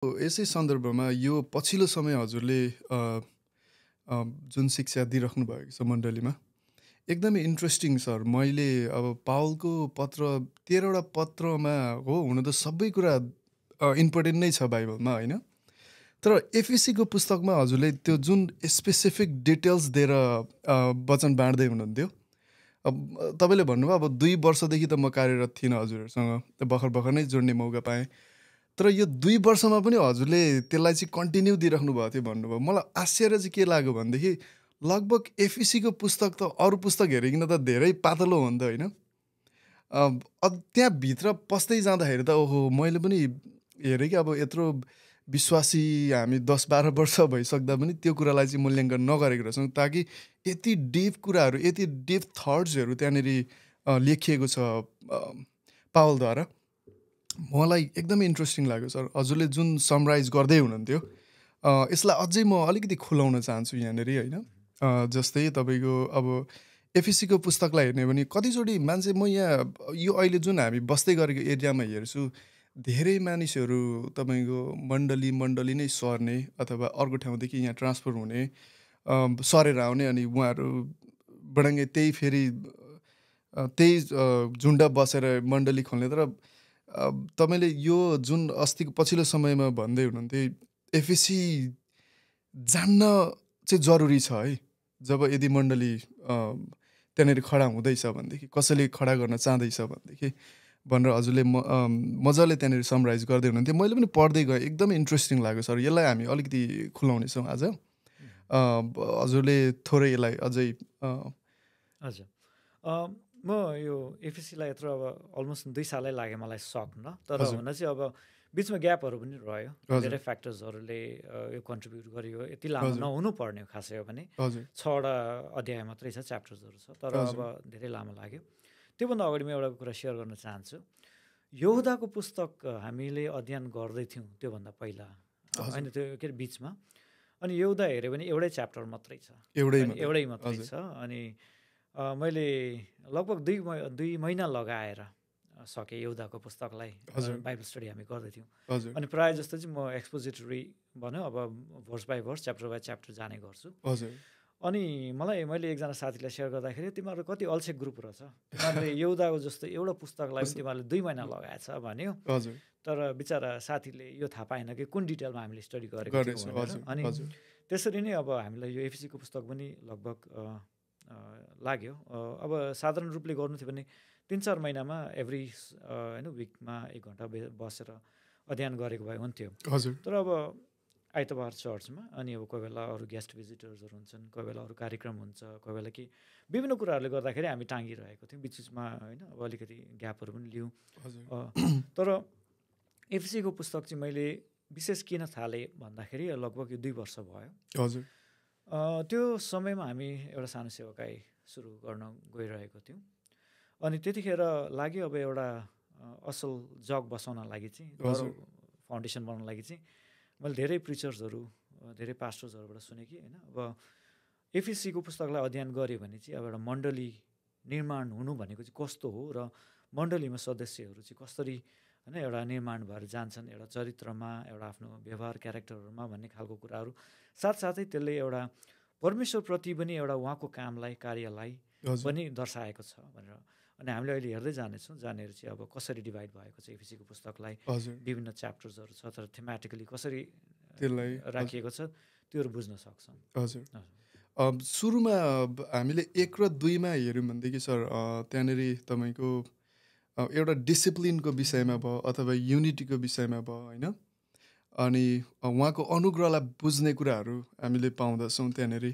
यसै सन्दर्भमा यो पछिल्लो समय हजुरले जुन शिक्षा दिइराख्नु भएको छ मण्डलीमा, एकदमै इन्ट्रेस्टिङ सर। मैले अब पावलको पत्र 13 वटा पत्रमा हो हुन त सबै कुरा इम्पोर्टेन्ट नै छ बाइबलमा होइन? तर एफएसीको पुस्तकमा हजुरले त्यो जुन स्पेसिफिक डिटेल्स दिएर वचन बाँड्दै हुनुहुन्थ्यो। अब तपाईँले भन्नुभयो अब 2 वर्षदेखि त म कार्यरत थिइनँ हजुरहरूसँग, भर्खर नै जोड्ने मौका पाएँ। तर यो 2 वर्षमा पनि हजुरले त्यसलाई चाहिँ कन्टिन्यू दिइराख्नु भएको थियो भन्नुभयो। मलाई आश्चर्य चाहिँ के लाग्यो भनेदेखि लगभग एफएसीको पुस्तक त अरू पुस्तक हेरिकन त धेरै पातलो हो नि त होइन? त्यहाँभित्र पस्दै जाँदाखेरि त ओहो मैले पनि हेरेँ कि अब यत्रो विश्वासी हामी 10-12 वर्ष भइसक्दा पनि त्यो कुरालाई चाहिँ मूल्याङ्कन नगरेको रहेछौँ, ताकि यति डिप कुराहरू, यति डिप थट्सहरू त्यहाँनिर लेखिएको छ पावलद्वारा। मलाई एकदमै इन्ट्रेस्टिङ लाग्यो सर। हजुरले जुन समराइज गर्दै हुनुहुन्थ्यो, यसलाई अझै म अलिकति खुलाउन चाहन्छु यहाँनिर होइन? जस्तै तपाईँको अब एफएसीको पुस्तकलाई हेर्ने भने कतिचोटि मान्छे म यहाँ यो अहिले जुन हामी बस्दै गरेको एरियामा हेर्छु, धेरै मानिसहरू तपाईँको मण्डली नै सर्ने अथवा अर्को ठाउँदेखि यहाँ ट्रान्सफर हुने, सरेर आउने, अनि उहाँहरू बडङ्गे त्यही फेरि त्यही झुन्ड बसेर मण्डली खोल्ने। तर तपाईँले यो जुन अस्तिको पछिल्लो समयमा भन्दै हुनुहुन्थ्यो, एफएसी जान्न चाहिँ जरुरी छ है। जब यदि मण्डली त्यहाँनिर खडा हुँदैछ भनेदेखि, कसैले खडा गर्न चाहँदैछ भनेदेखि भनेर हजुरले मजाले त्यहाँनिर समराइज गर्दै हुनुहुन्थ्यो। मैले पनि पढ्दै गएँ, एकदमै इन्ट्रेस्टिङ लाग्यो सर। यसलाई हामी अलिकति खुलाउनेछौँ आज। हजुरले थोरै यसलाई अझै हजुर। म यो एफएसीलाई यत्रो अब अलमोस्ट 2 सालै लाग्यो मलाई सक्न। तर हुन चाहिँ अब बिचमा ग्यापहरू पनि रह्यो, धेरै फ्याक्टर्सहरूले यो कन्ट्रिब्युट गर्यो। यति लामो नहुनु पर्ने खासै हो भने 6वटा अध्याय मात्रै छ, च्याप्टर्सहरू छ, तर अब धेरै लामो लाग्यो। त्योभन्दा अगाडि म एउटा कुरा सेयर गर्न चाहन्छु। यहुदाको पुस्तक हामीले अध्ययन गर्दै थियौँ त्योभन्दा पहिला होइन, त्यो के अरे बिचमा। अनि यहुदा हेऱ्यो भने एउटै च्याप्टर मात्रै छ, एउटै मात्रै छ। अनि मैले लगभग 2 महिना लगाएर सकेँ यहुदाको पुस्तकलाई। बाइबल स्टडी हामी गर्दै थियौँ। अनि प्रायः जस्तो चाहिँ म एक्सपोजिटरी भन्यो, अब verse by verse, chapter by chapter जाने गर्छु। अनि मैले एकजना साथीलाई सेयर गर्दाखेरि तिमीहरू कति अल्छे ग्रुप रहेछ, तिमीहरूले यहुदाको जस्तो एउटा पुस्तकलाई पनि तिमीहरूले 2 महिना लगाएछ भन्यो। तर बिचरा साथीले यो थाहा पाएन कि कुन डिटेलमा हामीले स्टडी गरेको थियौँ भनेर। अनि त्यसरी नै अब हामीलाई यो एफएसीको पुस्तक पनि लगभग लाग्यो। अब साधारण रूपले गर्नु थियो भने 3-4 महिनामा एभ्री होइन विकमा 1 घन्टा बसेर अध्ययन गरेको भए हुन्थ्यो। तर अब आइतबार चर्चमा, अनि अब कोही बेला अरू गेस्ट भिजिटर्सहरू हुन्छन्, कोही बेला अरू कार्यक्रम हुन्छ, कोही बेला कि विभिन्न कुराहरूले गर्दाखेरि हामी टाँगिरहेको थियौँ बिचमा होइन। अब अलिकति ग्यापहरू पनि लियौँ। तर एफएसीको पुस्तक चाहिँ मैले विशेष किन थालेँ भन्दाखेरि लगभग यो 2 वर्ष भयो। त्यो समयमा हामी एउटा सानो सेवाकाई सुरु गर्न गइरहेको थियौँ। अनि त्यतिखेर लाग्यो अब एउटा असल जग बसाउन लागि चाहिँ, फाउन्डेसन बनाउन लागि चाहिँ मैले धेरै प्रिचर्सहरू, धेरै पास्टर्सहरूबाट सुनेँ कि होइन, अब एफएसीको पुस्तकलाई अध्ययन गऱ्यो भने चाहिँ अब एउटा मण्डली निर्माण हुनु भनेको चाहिँ कस्तो हो, र मण्डलीमा सदस्यहरू चाहिँ कसरी होइन एउटा निर्माण भएर जान्छन्, एउटा चरित्रमा, एउटा आफ्नो व्यवहार क्यारेक्टरहरूमा भन्ने खालको कुराहरू, साथसाथै त्यसले एउटा परमेश्वरप्रति पनि एउटा उहाँको कामलाई, कार्यलाई पनि दर्शाएको छ भनेर। अनि हामीले अहिले हेर्दै जानेछौँ, जहाँनिर चाहिँ अब कसरी डिभाइड भएको छ एफएसीको पुस्तकलाई, विभिन्न च्याप्टर्सहरू छ, तर थेमेटिकली कसरी राखिएको छ त्योहरू बुझ्न सक्छौँ। हजुर। सुरुमा हामीले 1 र 2 मा हेऱ्यौँ भनेदेखि सर, त्यहाँनिर तपाईँको एउटा डिसिप्लिनको विषयमा भयो अथवा युनिटीको विषयमा भयो होइन। अनि उहाँको अनुग्रहलाई बुझ्ने कुराहरू हामीले पाउँदछौँ त्यहाँनिर।